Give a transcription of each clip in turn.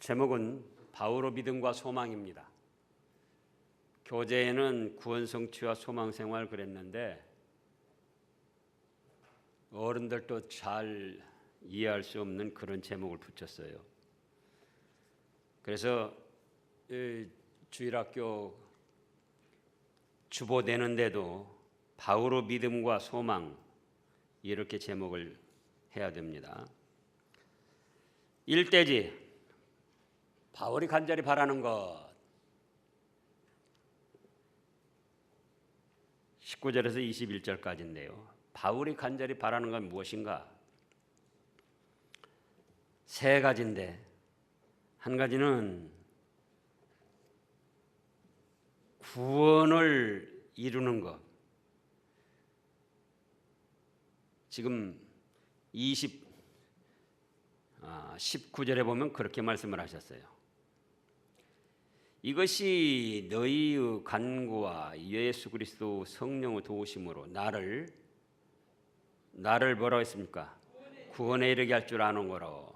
제목은 바울의 믿음과 소망입니다. 교재에는 구원 성취와 소망 생활 그랬는데 어른들도 잘 이해할 수 없는 그런 제목을 붙였어요. 그래서 주일학교 주보 내는데도 바울의 믿음과 소망 이렇게 제목을 해야 됩니다. 일대지 바울이 간절히 바라는 것 19절에서 21절까지인데요. 바울이 간절히 바라는 건 무엇인가? 세 가지인데 한 가지는 구원을 이루는 것. 지금 19절에 보면 그렇게 말씀을 하셨어요. 이것이 너희의 간구와 예수 그리스도 성령의 도우심으로 나를 뭐라고 했습니까? 구원에 이르게 할 줄 아는 거로.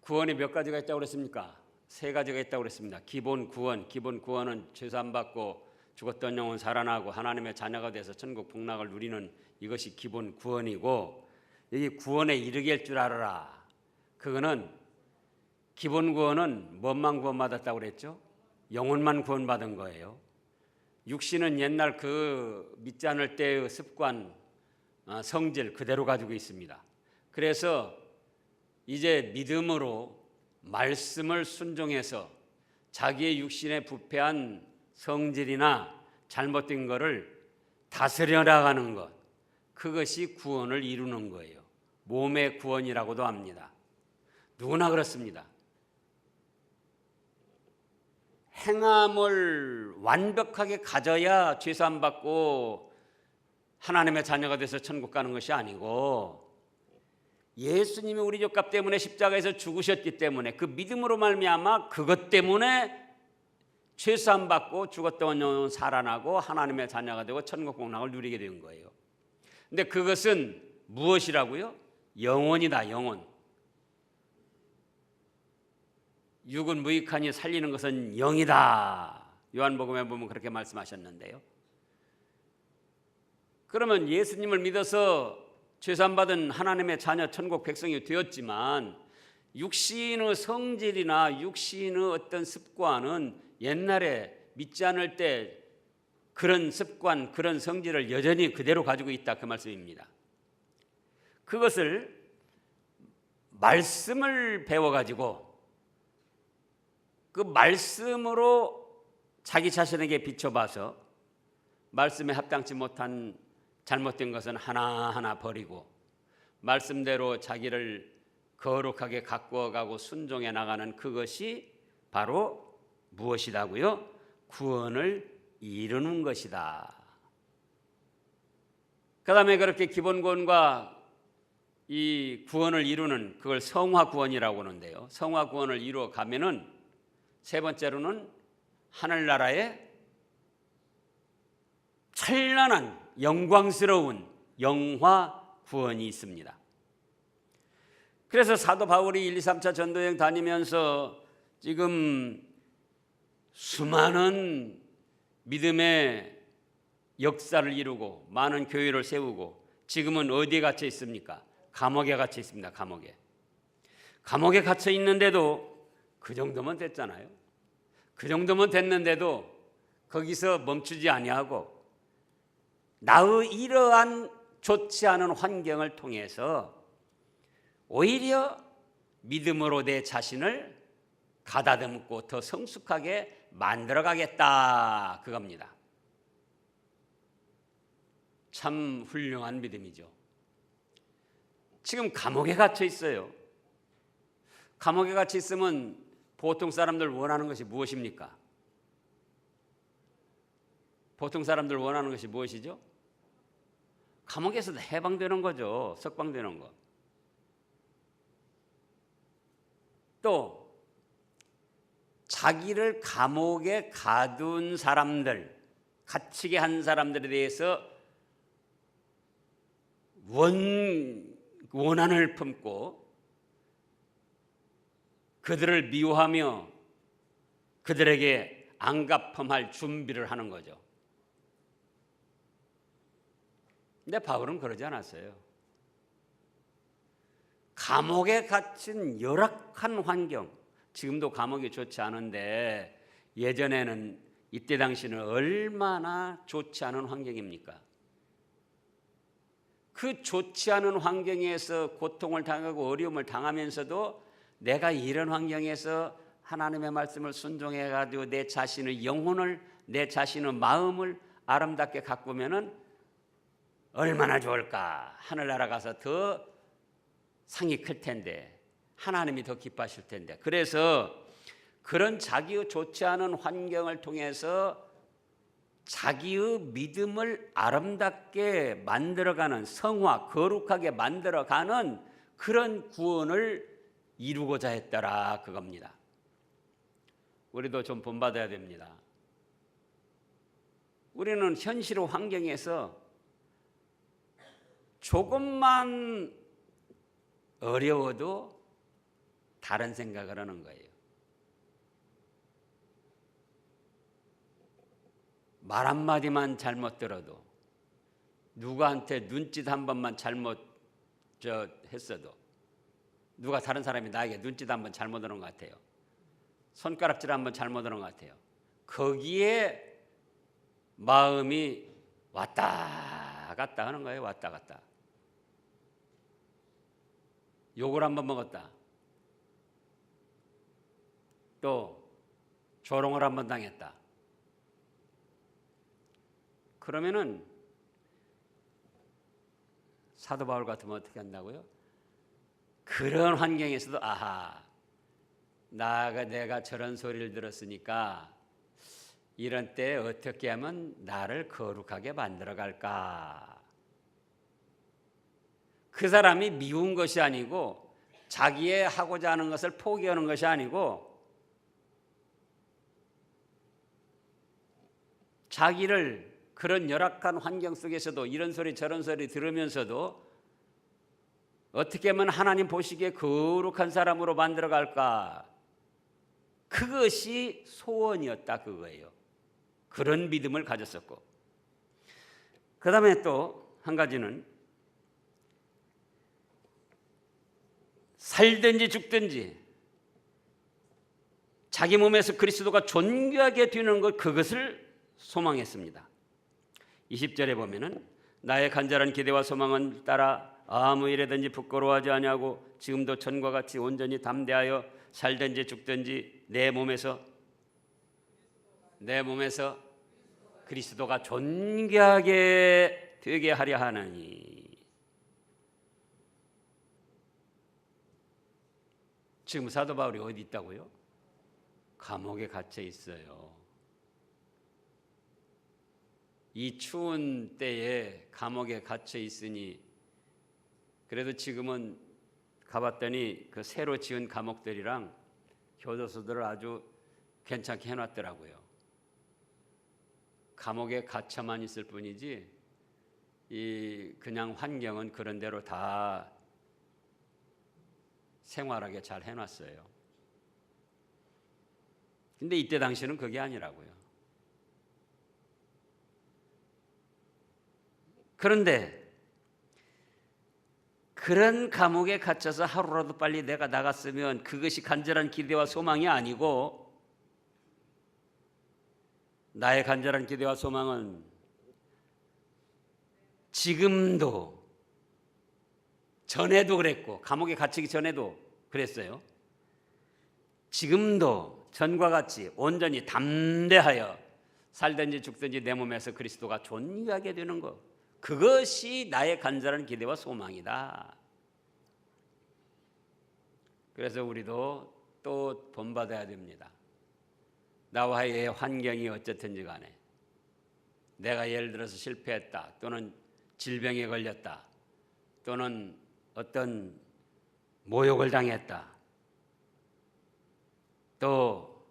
구원이 몇 가지가 있다고 그랬습니까? 세 가지가 있다고 그랬습니다. 기본 구원은 죄사함 받고 죽었던 영혼 살아나고 하나님의 자녀가 돼서 천국 복락을 누리는 이것이 기본 구원이고, 여기 구원에 이르게 할 줄 알아라. 그거는 기본 구원은 뭐만 구원받았다고 그랬죠? 영혼만 구원받은 거예요. 육신은 옛날 그 믿지 않을 때의 습관, 성질 그대로 가지고 있습니다. 그래서 이제 믿음으로 말씀을 순종해서 자기의 육신에 부패한 성질이나 잘못된 것을 다스려 나가는 것, 그것이 구원을 이루는 거예요. 몸의 구원이라고도 합니다. 누구나 그렇습니다. 행함을 완벽하게 가져야 죄사함 받고 하나님의 자녀가 돼서 천국 가는 것이 아니고, 예수님이 우리 죄값 때문에 십자가에서 죽으셨기 때문에 그 믿음으로 말미암아 그것 때문에 죄사함 받고 죽었던 영혼 살아나고 하나님의 자녀가 되고 천국 복락을 누리게 된 거예요. 근데 그것은 무엇이라고요? 영혼이다. 영혼. 육은 무익하니 살리는 것은 영이다. 요한복음에 보면 그렇게 말씀하셨는데요. 그러면 예수님을 믿어서 죄사함 받은 하나님의 자녀 천국 백성이 되었지만 육신의 성질이나 육신의 어떤 습관은 옛날에 믿지 않을 때 그런 습관, 그런 성질을 여전히 그대로 가지고 있다, 그 말씀입니다. 그것을 말씀을 배워가지고 그 말씀으로 자기 자신에게 비춰봐서 말씀에 합당치 못한 잘못된 것은 하나하나 버리고 말씀대로 자기를 거룩하게 가꾸어가고 순종해 나가는 그것이 바로 무엇이라고요? 구원을 이루는 것이다. 그 다음에 그렇게 기본 구원과 이 구원을 이루는 그걸 성화 구원이라고 하는데요. 성화 구원을 이루어 가면은 세 번째로는 하늘나라의 찬란한 영광스러운 영화 구원이 있습니다. 그래서 사도 바울이 1, 2, 3차 전도여행 다니면서 지금 수많은 믿음의 역사를 이루고 많은 교회를 세우고 지금은 어디에 갇혀 있습니까? 감옥에 갇혀 있습니다. 감옥에 갇혀 있는데도 그 정도면 됐잖아요. 그 정도면 됐는데도 거기서 멈추지 아니하고 나의 이러한 좋지 않은 환경을 통해서 오히려 믿음으로 내 자신을 가다듬고 더 성숙하게 만들어가겠다, 그겁니다. 참 훌륭한 믿음이죠. 지금 감옥에 갇혀 있어요. 감옥에 갇혀 있으면 보통 사람들 원하는 것이 무엇입니까? 보통 사람들 원하는 것이 무엇이죠? 감옥에서도 해방되는 거죠. 석방되는 거. 또 자기를 감옥에 가둔 사람들, 갇히게 한 사람들에 대해서 원한을 품고 그들을 미워하며 그들에게 안갚음할 준비를 하는 거죠. 근데 바울은 그러지 않았어요. 감옥에 갇힌 열악한 환경, 지금도 감옥이 좋지 않은데 예전에는 이때 당시는 얼마나 좋지 않은 환경입니까? 그 좋지 않은 환경에서 고통을 당하고 어려움을 당하면서도 내가 이런 환경에서 하나님의 말씀을 순종해 가지고 내 자신의 영혼을, 내 자신의 마음을 아름답게 가꾸면은 얼마나 좋을까. 하늘나라 가서 더 상이 클 텐데, 하나님이 더 기뻐하실 텐데. 그래서 그런 자기의 좋지 않은 환경을 통해서 자기의 믿음을 아름답게 만들어가는, 성화, 거룩하게 만들어가는 그런 구원을 이루고자 했더라, 그겁니다. 우리도 좀 본받아야 됩니다. 우리는 현실의 환경에서 조금만 어려워도 다른 생각을 하는 거예요. 말 한마디만 잘못 들어도, 누구한테 눈짓 한 번만 잘못 했어도, 누가 다른 사람이 나에게 눈짓 한 번 잘못 하는 것 같아요. 손가락질 한 번 잘못 하는 것 같아요. 거기에 마음이 왔다 갔다 하는 거예요. 왔다 갔다. 욕을 한 번 먹었다. 또 조롱을 한 번 당했다. 그러면은 사도 바울 같으면 어떻게 한다고요? 그런 환경에서도 아하, 내가 저런 소리를 들었으니까 이런 때 어떻게 하면 나를 거룩하게 만들어 갈까? 그 사람이 미운 것이 아니고 자기의 하고자 하는 것을 포기하는 것이 아니고 자기를 그런 열악한 환경 속에서도 이런 소리 저런 소리 들으면서도 어떻게 하면 하나님 보시기에 거룩한 사람으로 만들어 갈까? 그것이 소원이었다, 그거예요. 그런 믿음을 가졌었고, 그 다음에 또 한 가지는 살든지 죽든지 자기 몸에서 그리스도가 존귀하게 되는 것, 그것을 소망했습니다. 20절에 보면은 나의 간절한 기대와 소망은 따라 아무 일에든지 부끄러워하지 아니하고 지금도 전과 같이 온전히 담대하여 살든지 죽든지 내 몸에서 그리스도가 존귀하게 되게 하려 하느니. 지금 사도 바울이 어디 있다고요? 감옥에 갇혀 있어요. 이 추운 때에 감옥에 갇혀 있으니, 그래도 지금은 가봤더니 그 새로 지은 감옥들이랑 교도소들을 아주 괜찮게 해놨더라고요. 감옥에 갇혀만 있을 뿐이지 이 그냥 환경은 그런 대로 다 생활하게 잘 해놨어요. 근데 이때 당시는 그게 아니라고요. 그런데 그런 감옥에 갇혀서 하루라도 빨리 내가 나갔으면 그것이 간절한 기대와 소망이 아니고, 나의 간절한 기대와 소망은 지금도, 전에도 그랬고 감옥에 갇히기 전에도 그랬어요. 지금도 전과 같이 온전히 담대하여 살든지 죽든지 내 몸에서 그리스도가 존귀하게 되는 것, 그것이 나의 간절한 기대와 소망이다. 그래서 우리도 또 본받아야 됩니다. 나와의 환경이 어쨌든지 간에 내가 예를 들어서 실패했다, 또는 질병에 걸렸다, 또는 어떤 모욕을 당했다, 또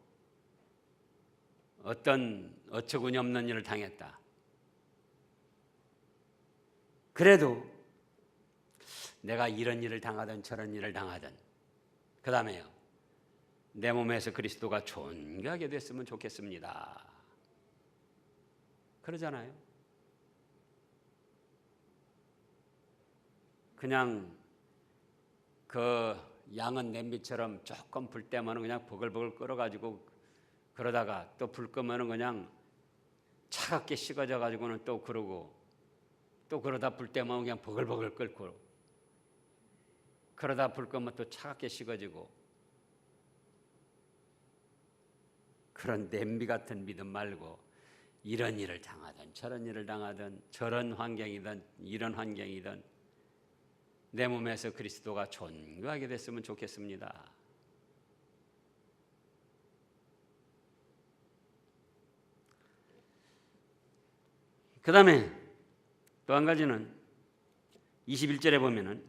어떤 어처구니 없는 일을 당했다. 그래도 내가 이런 일을 당하든 저런 일을 당하든, 그 다음에요, 내 몸에서 그리스도가 존귀하게 됐으면 좋겠습니다. 그러잖아요. 그냥 그 양은 냄비처럼 조금 불 때면 그냥 버글버글 끓어가지고 그러다가 또 불 끄면 그냥 차갑게 식어져 가지고는 또 그러고 또 그러다 불 때면 그냥 버글버글 끓고 그러다 불 끄면 또 차갑게 식어지고 그런 냄비 같은 믿음 말고 이런 일을 당하든 저런 일을 당하든 저런 환경이든 이런 환경이든 내 몸에서 그리스도가 존귀하게 됐으면 좋겠습니다. 그 다음에 또 한 가지는 21절에 보면은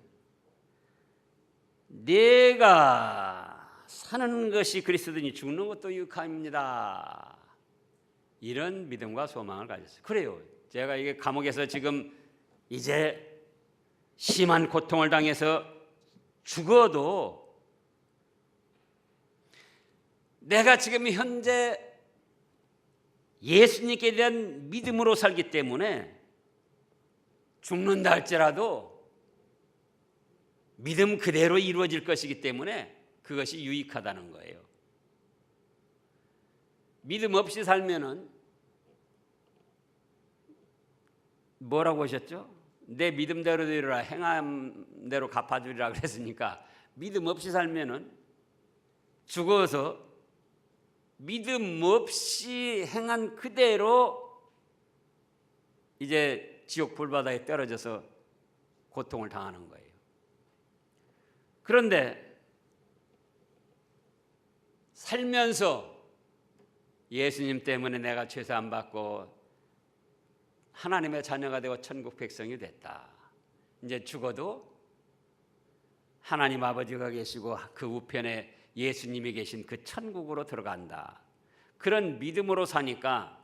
내가 사는 것이 그리스도니 죽는 것도 유익함입니다. 이런 믿음과 소망을 가졌어요. 그래요. 제가 이게 감옥에서 지금 이제 심한 고통을 당해서 죽어도 내가 지금 현재 예수님께 대한 믿음으로 살기 때문에 죽는다 할지라도 믿음 그대로 이루어질 것이기 때문에 그것이 유익하다는 거예요. 믿음 없이 살면은 뭐라고 하셨죠? 내 믿음대로 되리라 행함대로 갚아주리라 그랬으니까 믿음 없이 살면은 죽어서 믿음 없이 행한 그대로 이제 지옥 불바다에 떨어져서 고통을 당하는 거예요. 그런데 살면서 예수님 때문에 내가 죄사함 받고 하나님의 자녀가 되고 천국 백성이 됐다. 이제 죽어도 하나님 아버지가 계시고 그 우편에 예수님이 계신 그 천국으로 들어간다. 그런 믿음으로 사니까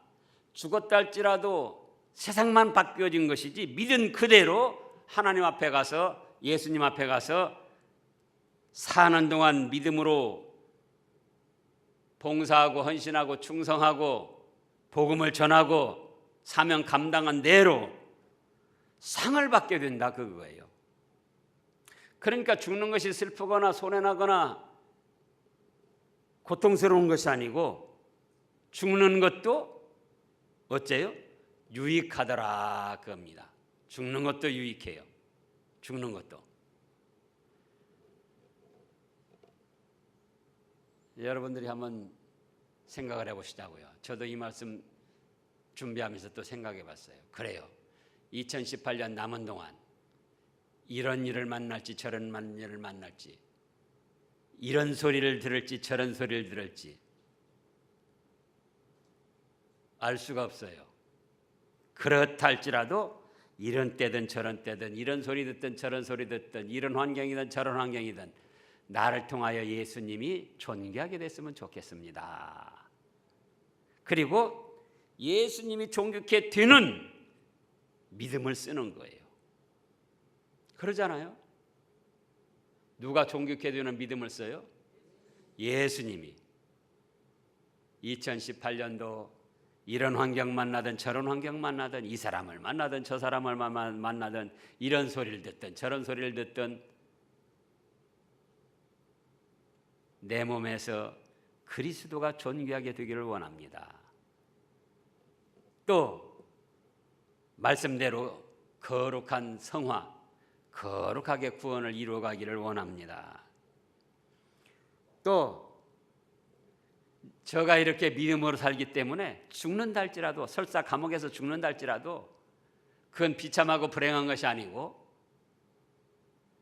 죽었다 할지라도 세상만 바뀌어진 것이지 믿은 그대로 하나님 앞에 가서 예수님 앞에 가서 사는 동안 믿음으로 봉사하고 헌신하고 충성하고 복음을 전하고 사명 감당한 대로 상을 받게 된다 그거예요. 그러니까 죽는 것이 슬프거나 손해나거나 고통스러운 것이 아니고 죽는 것도 어째요? 유익하더라 그겁니다. 죽는 것도 유익해요. 죽는 것도. 여러분들이 한번 생각을 해보시자고요. 저도 이 말씀 준비하면서 또 생각해 봤어요. 그래요. 2018년 남은 동안 이런 일을 만날지 저런 일을 만날지 이런 소리를 들을지 저런 소리를 들을지 알 수가 없어요. 그렇다 할지라도 이런 때든 저런 때든 이런 소리 듣든 저런 소리 듣든 이런 환경이든 저런 환경이든 나를 통하여 예수님이 존귀하게 됐으면 좋겠습니다. 그리고 예수님이 존귀하게 되는 믿음을 쓰는 거예요. 그러잖아요. 누가 존귀하게 되는 믿음을 써요? 예수님이. 2018년도 이런 환경 만나든 저런 환경 만나든 이 사람을 만나든 저 사람을 만나든 이런 소리를 듣든 저런 소리를 듣든 내 몸에서 그리스도가 존귀하게 되기를 원합니다. 또 말씀대로 거룩한 성화, 거룩하게 구원을 이루어가기를 원합니다. 또 저가 이렇게 믿음으로 살기 때문에 죽는다 할지라도 설사 감옥에서 죽는다 할지라도 그건 비참하고 불행한 것이 아니고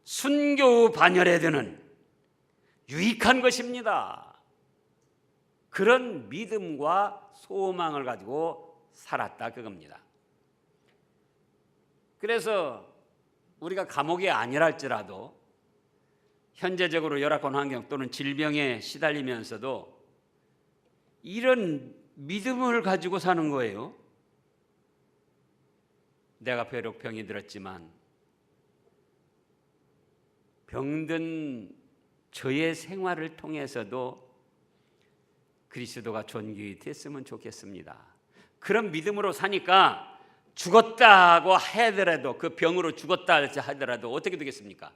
순교 반열에 드는 유익한 것입니다. 그런 믿음과 소망을 가지고 살았다 그겁니다. 그래서 우리가 감옥이 아니랄지라도 현재적으로 열악한 환경 또는 질병에 시달리면서도 이런 믿음을 가지고 사는 거예요. 내가 비록 병이 들었지만 병든 저의 생활을 통해서도 그리스도가 존귀 됐으면 좋겠습니다. 그런 믿음으로 사니까 죽었다고 하더라도, 그 병으로 죽었다 하더라도 어떻게 되겠습니까?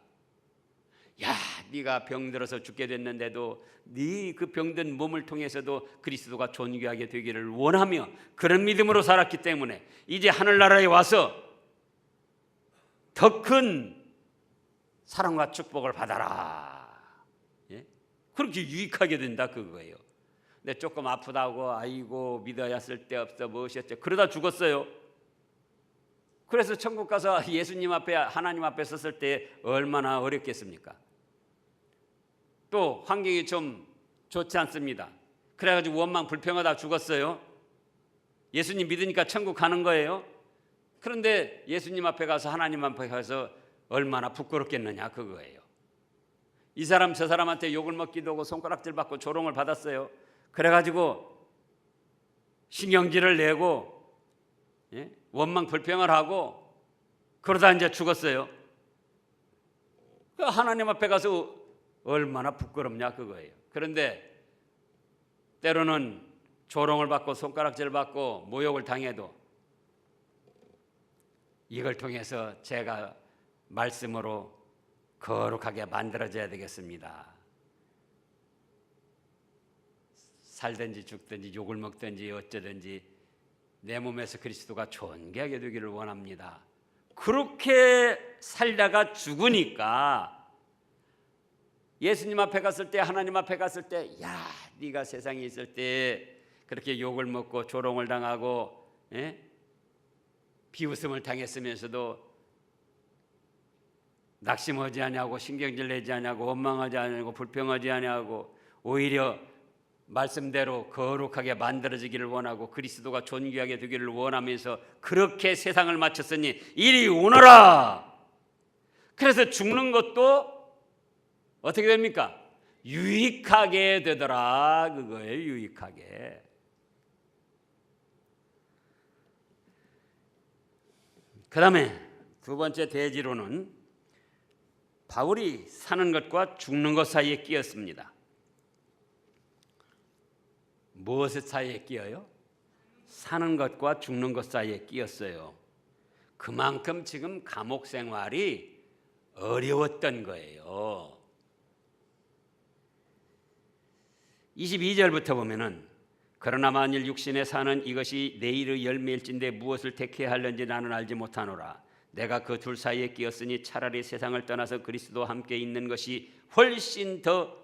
야, 네가 병들어서 죽게 됐는데도 네 그 병든 몸을 통해서도 그리스도가 존귀하게 되기를 원하며 그런 믿음으로 살았기 때문에 이제 하늘나라에 와서 더 큰 사랑과 축복을 받아라. 예? 그렇게 유익하게 된다 그거예요. 근데 조금 아프다고 아이고 믿어야 쓸데없어 무엇이었죠. 그러다 죽었어요. 그래서 천국 가서 예수님 앞에 하나님 앞에 섰을 때 얼마나 어렵겠습니까? 또 환경이 좀 좋지 않습니다. 그래가지고 원망 불평하다 죽었어요. 예수님 믿으니까 천국 가는 거예요. 그런데 예수님 앞에 가서 하나님 앞에 가서 얼마나 부끄럽겠느냐 그거예요. 이 사람 저 사람한테 욕을 먹기도 하고 손가락질 받고 조롱을 받았어요. 그래가지고 신경질을 내고 원망 불평을 하고 그러다 이제 죽었어요. 하나님 앞에 가서 얼마나 부끄럽냐 그거예요. 그런데 때로는 조롱을 받고 손가락질 받고 모욕을 당해도 이걸 통해서 제가 말씀으로 거룩하게 만들어져야 되겠습니다. 살든지 죽든지 욕을 먹든지 어쩌든지 내 몸에서 그리스도가 존귀하게 되기를 원합니다. 그렇게 살다가 죽으니까 예수님 앞에 갔을 때, 하나님 앞에 갔을 때, 야, 네가 세상에 있을 때 그렇게 욕을 먹고 조롱을 당하고 비웃음을 당했으면서도 낙심하지 아니하고 신경질 내지 아니하고 원망하지 아니하고 불평하지 아니하고 오히려 말씀대로 거룩하게 만들어지기를 원하고 그리스도가 존귀하게 되기를 원하면서 그렇게 세상을 마쳤으니 이리 오너라. 그래서 죽는 것도 어떻게 됩니까? 유익하게 되더라 그거예요. 유익하게. 그 다음에 두 번째 대지로는 바울이 사는 것과 죽는 것 사이에 끼었습니다. 무엇 사이에 끼어요? 사는 것과 죽는 것 사이에 끼었어요. 그만큼 지금 감옥 생활이 어려웠던 거예요. 22절부터 보면은 그러나 만일 육신에 사는 이것이 내일의 열매일진데 무엇을 택해야 할는지 나는 알지 못하노라. 내가 그 둘 사이에 끼었으니 차라리 세상을 떠나서 그리스도와 함께 있는 것이 훨씬 더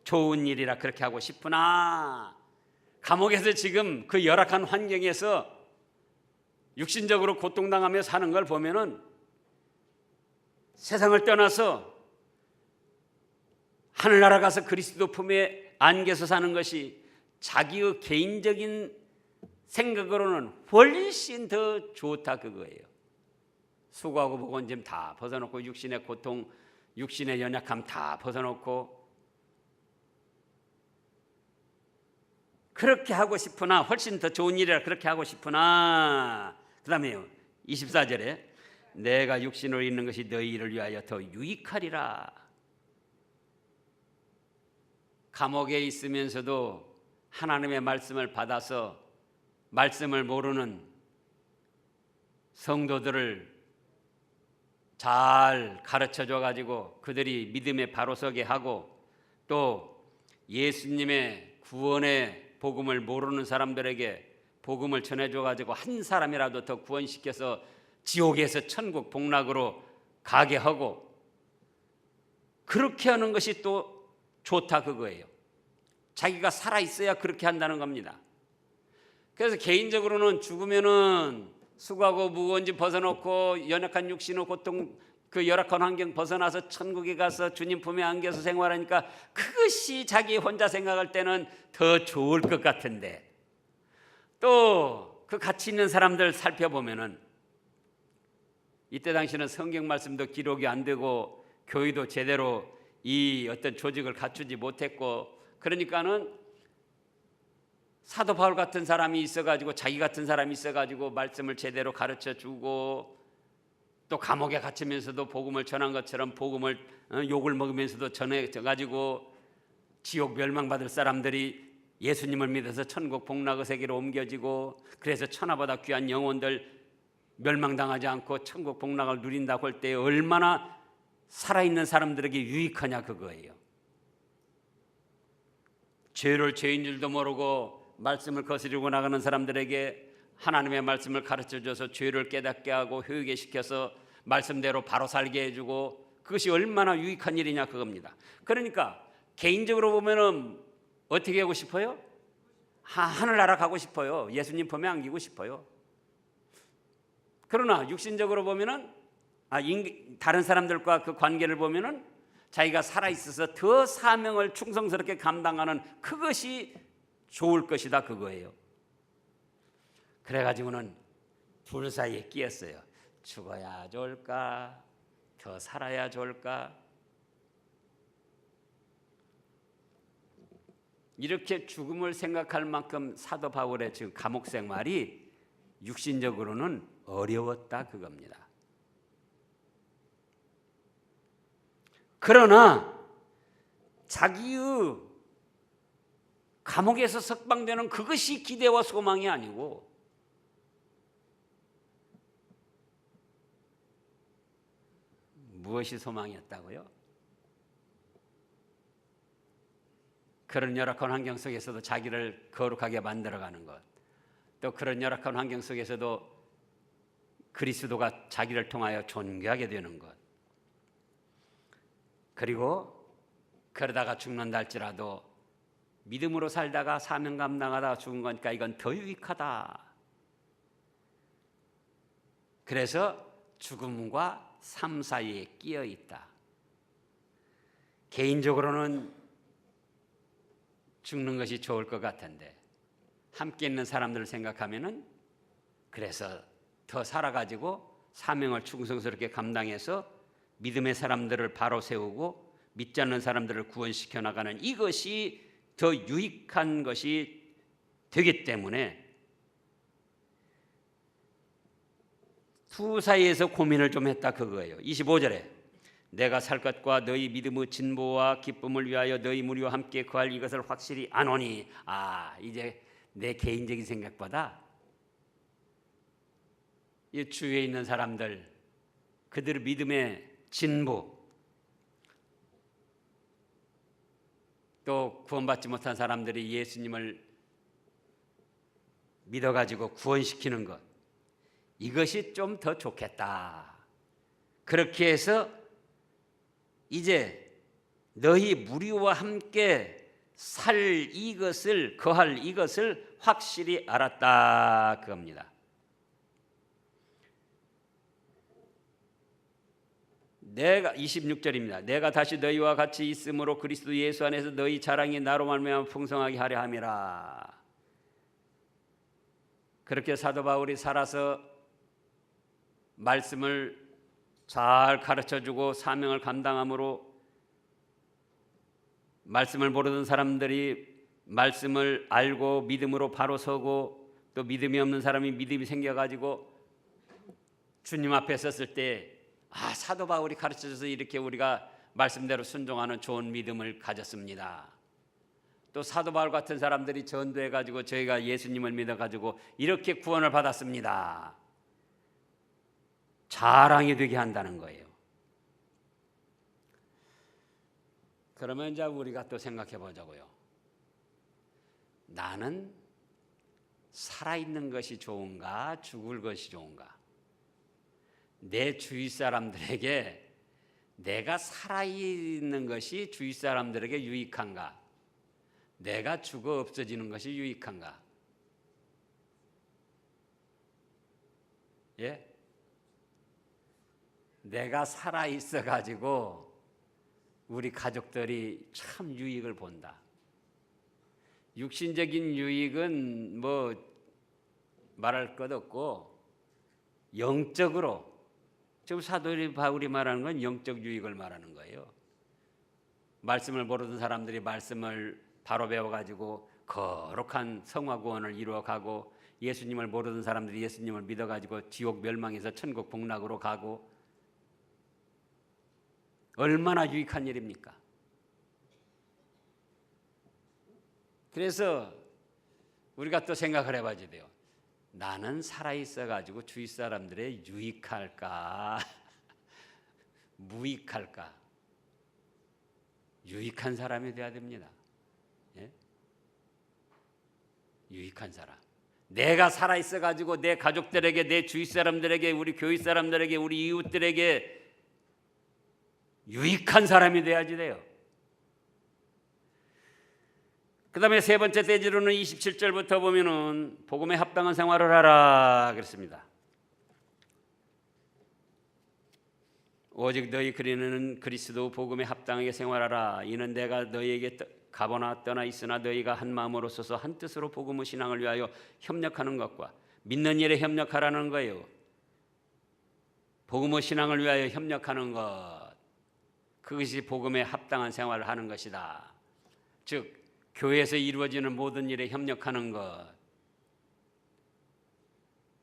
좋은 일이라 그렇게 하고 싶으나 감옥에서 지금 그 열악한 환경에서 육신적으로 고통당하며 사는 걸 보면은 세상을 떠나서 하늘나라 가서 그리스도 품에 안겨서 사는 것이 자기의 개인적인 생각으로는 훨씬 더 좋다 그거예요. 수고하고 보건짐 다 벗어놓고 육신의 고통, 육신의 연약함 다 벗어놓고 그렇게 하고 싶으나 훨씬 더 좋은 일이라 그렇게 하고 싶으나 그 다음에요 24절에 내가 육신으로 있는 것이 너희를 위하여 더 유익하리라. 감옥에 있으면서도 하나님의 말씀을 받아서 말씀을 모르는 성도들을 잘 가르쳐줘 가지고 그들이 믿음에 바로 서게 하고 또 예수님의 구원의 복음을 모르는 사람들에게 복음을 전해줘 가지고 한 사람이라도 더 구원시켜서 지옥에서 천국 복락으로 가게 하고 그렇게 하는 것이 또 좋다 그거예요. 자기가 살아있어야 그렇게 한다는 겁니다. 그래서 개인적으로는 죽으면은 수고하고 무거운지 벗어놓고 연약한 육신의 고통 그 열악한 환경 벗어나서 천국에 가서 주님 품에 안겨서 생활하니까 그것이 자기 혼자 생각할 때는 더 좋을 것 같은데 또 그 같이 있는 사람들 살펴보면은 이때 당시는 성경 말씀도 기록이 안 되고 교회도 제대로 이 어떤 조직을 갖추지 못했고 그러니까는 사도 바울 같은 사람이 있어가지고 자기 같은 사람이 있어가지고 말씀을 제대로 가르쳐주고 또 감옥에 갇히면서도 복음을 전한 것처럼 복음을 욕을 먹으면서도 전해가지고 지옥 멸망받을 사람들이 예수님을 믿어서 천국 복락의 세계로 옮겨지고 그래서 천하보다 귀한 영혼들 멸망당하지 않고 천국 복락을 누린다고 할 때 얼마나 살아있는 사람들에게 유익하냐 그거예요. 죄를 죄인 줄도 모르고 말씀을 거스르고 나가는 사람들에게 하나님의 말씀을 가르쳐줘서 죄를 깨닫게 하고 회개시켜서 말씀대로 바로 살게 해주고 그것이 얼마나 유익한 일이냐 그겁니다. 그러니까 개인적으로 보면은 어떻게 하고 싶어요? 하늘나라 가고 싶어요. 예수님 품에 안기고 싶어요. 그러나 육신적으로 보면은 다른 사람들과 그 관계를 보면은 자기가 살아있어서 더 사명을 충성스럽게 감당하는 그것이 좋을 것이다 그거예요. 그래가지고는 둘 사이에 끼었어요. 죽어야 좋을까? 더 살아야 좋을까? 이렇게 죽음을 생각할 만큼 사도 바울의 지금 감옥 생활이 육신적으로는 어려웠다 그겁니다. 그러나 자기의 감옥에서 석방되는 그것이 기대와 소망이 아니고 무엇이 소망이었다고요? 그런 열악한 환경 속에서도 자기를 거룩하게 만들어가는 것, 또 그런 열악한 환경 속에서도 그리스도가 자기를 통하여 존귀하게 되는 것, 그리고 그러다가 죽는다 할지라도 믿음으로 살다가 사명 감당하다가 죽은 거니까 이건 더 유익하다. 그래서 죽음과 삶 사이에 끼어 있다. 개인적으로는 죽는 것이 좋을 것 같은데 함께 있는 사람들을 생각하면은 그래서 더 살아가지고 사명을 충성스럽게 감당해서 믿음의 사람들을 바로 세우고 믿지 않는 사람들을 구원시켜 나가는 이것이 더 유익한 것이 되기 때문에 두 사이에서 고민을 좀 했다 그거예요. 25절에 내가 살 것과 너희 믿음의 진보와 기쁨을 위하여 너희 무리와 함께 거할 이것을 확실히 아노니. 이제 내 개인적인 생각보다 이 주위에 있는 사람들 그들의 믿음의 진보 또 구원받지 못한 사람들이 예수님을 믿어가지고 구원시키는 것 이것이 좀 더 좋겠다. 그렇게 해서 이제 너희 무리와 함께 살 이것을 거할 이것을 확실히 알았다 그겁니다. 내가 26절입니다. 내가 다시 너희와 같이 있으므로 그리스도 예수 안에서 너희 자랑이 나로 말미암아 풍성하게 하려 함이라. 그렇게 사도 바울이 살아서 말씀을 잘 가르쳐주고 사명을 감당함으로 말씀을 모르던 사람들이 말씀을 알고 믿음으로 바로 서고 또 믿음이 없는 사람이 믿음이 생겨가지고 주님 앞에 섰을 때 사도 바울이 가르쳐줘서 이렇게 우리가 말씀대로 순종하는 좋은 믿음을 가졌습니다. 또 사도 바울 같은 사람들이 전도해가지고 저희가 예수님을 믿어가지고 이렇게 구원을 받았습니다. 자랑이 되게 한다는 거예요. 그러면 이제 우리가 또 생각해 보자고요. 나는 살아있는 것이 좋은가 죽을 것이 좋은가? 내 주위 사람들에게 내가 살아있는 것이 주위 사람들에게 유익한가? 내가 죽어 없어지는 것이 유익한가? 예? 내가 살아있어 가지고 우리 가족들이 참 유익을 본다. 육신적인 유익은 뭐 말할 것 없고 영적으로 지금 사도 바울이 말하는 건 영적 유익을 말하는 거예요. 말씀을 모르던 사람들이 말씀을 바로 배워가지고 거룩한 성화 구원을 이루어가고 예수님을 모르던 사람들이 예수님을 믿어가지고 지옥 멸망에서 천국 복락으로 가고 얼마나 유익한 일입니까? 그래서 우리가 또 생각을 해봐야 돼요. 나는 살아있어가지고 주위 사람들의 유익할까 무익할까? 유익한 사람이 돼야 됩니다. 예? 유익한 사람. 내가 살아있어가지고 내 가족들에게, 내 주위 사람들에게, 우리 교회 사람들에게, 우리 이웃들에게 유익한 사람이 돼야지 돼요. 그 다음에 세 번째 대지로는 27절부터 보면은 복음에 합당한 생활을 하라 그랬습니다. 오직 너희 그리는 그리스도 복음에 합당하게 생활하라. 이는 내가 너희에게 가보나 떠나 있으나 너희가 한 마음으로 서서 한 뜻으로 복음의 신앙을 위하여 협력하는 것과 믿는 일에 협력하라는 거예요. 복음의 신앙을 위하여 협력하는 것, 그것이 복음에 합당한 생활을 하는 것이다. 즉 교회에서 이루어지는 모든 일에 협력하는 것.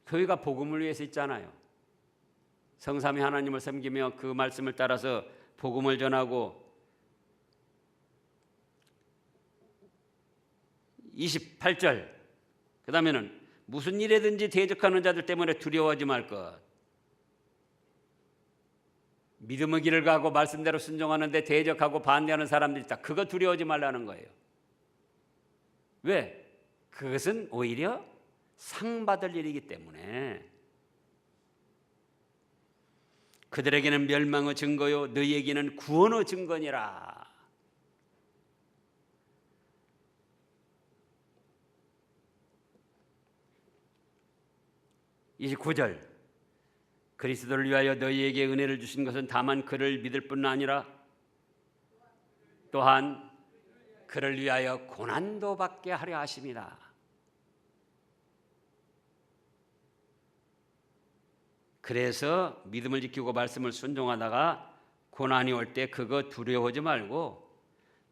교회가 복음을 위해서 있잖아요. 성삼위 하나님을 섬기며 그 말씀을 따라서 복음을 전하고 28절 그 다음에는 무슨 일에든지 대적하는 자들 때문에 두려워하지 말 것. 믿음의 길을 가고 말씀대로 순종하는데 대적하고 반대하는 사람들이 있다. 그거 두려워하지 말라는 거예요. 왜? 그것은 오히려 상 받을 일이기 때문에. 그들에게는 멸망의 증거요 너희에게는 구원의 증거니라. (29절) 그리스도를 위하여 너희에게 은혜를 주신 것은 다만 그를 믿을 뿐 아니라 또한 그를 위하여 고난도 받게 하려 하심이라. 그래서 믿음을 지키고 말씀을 순종하다가 고난이 올 때 그거 두려워하지 말고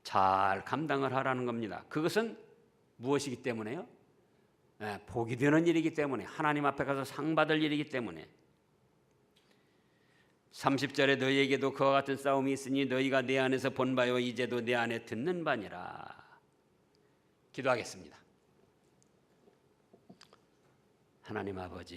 잘 감당을 하라는 겁니다. 그것은 무엇이기 때문에요? 복이 되는 일이기 때문에, 하나님 앞에 가서 상 받을 일이기 때문에. 30절에 너희에게도 그와 같은 싸움이 있으니 너희가 내 안에서 본 바요 이제도 내 안에 듣는 바니라. 기도하겠습니다. 하나님 아버지,